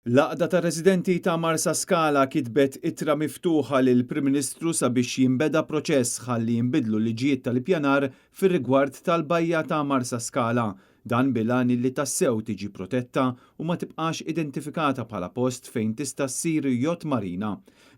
L-għaqda ta' residenti ta' Marsa Scala kitbet ittra miftuħa lil Prim Ministru sabiex jinbeda proċess ħalli jinbidlu liġijiet tal-ippjanar fir-rigward tal-bajja ta' Marsa Scala. Dan bilan li tassew tiġi protetta u ma tibqax identifikata bħala post fejn tista' ssir jott marina.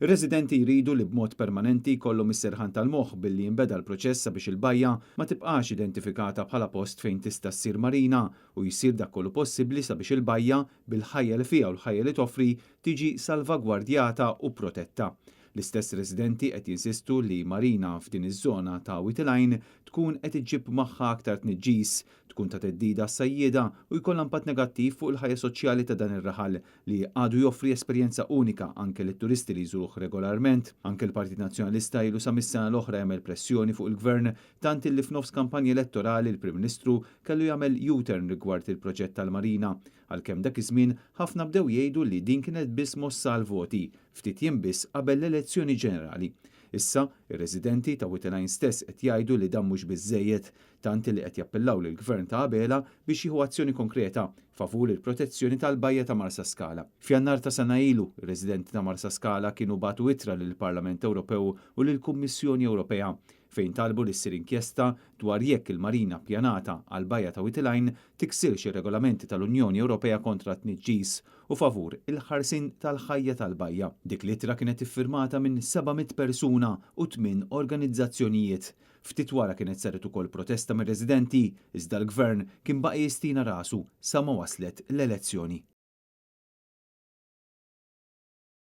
Ir-residenti jridu li b'mod permanenti jkollhom is-serħan tal-moħħ billi jinbeda l-proċess sabiex il-bajja ma tibqax identifikata bħala post fejn tista' ssir marina u jsir dak kollu possibbli sabiex il-bajja bil-ħajja li fiha u l-ħajja li toffri tiġi salvagwardjata u protetta. L-istess residenti qed jinsistu li marina f'din iż-żona ta' Whiteline tkun qed iġġib magħha aktar tniġġis, tkun ta' teddida s-sajjieda u jkollha impatt negattiv fuq il-ħajja soċjali ta' dan ir-raħal li għadu joffri esperjenza unika anke lit-turisti li jżuruh regolarment. Anke l-Partit Nazzjonalista ilu sa mis-sena l-oħra jagħmel pressjoni fuq il-Gvern tant illi f'nofs kampanja elettorali l-Prim Ministru kellu jagħmel U-turn rigward il-proġett tal-marina. Għalkemm dak iż-żmien ħafna bdew jgħidu li din kienet biss mossa għal voti ftit jiem biss qabel l-elezzjoni ġenerali. Issa, ir-residenti ta' Whiteline stess qed jgħidu li dan mhux biżżejjed tant li qed jappellaw lill-Gvern ta' qabela biex jieħu azzjoni konkreta favur il-protezzjoni tal-bajja ta' Marsa Scala. F'Jannar ta' sena ilu, ir-residenti ta' Marsa Scala kienu bagħtu ittra lill-Parlament Ewropew u lill-Kummissjoni Ewropea fejn talbu li ssir inkjesta dwar jekk il-marina ppjanata għal bajja ta' Whiteline tiksirx ir-regolamenti tal-Unjoni Ewropea kontra t-tniġġis u favur il-ħarsin tal-ħajja tal-bajja. Dik l-ittra kienet iffirmata minn 700 persuna u 8 organizzazzjonijiet. Ftit wara kienet saret ukoll protesta mir-residenti iżda l-Gvern kien baqa' jistina rasu sa ma waslet l-elezzjoni.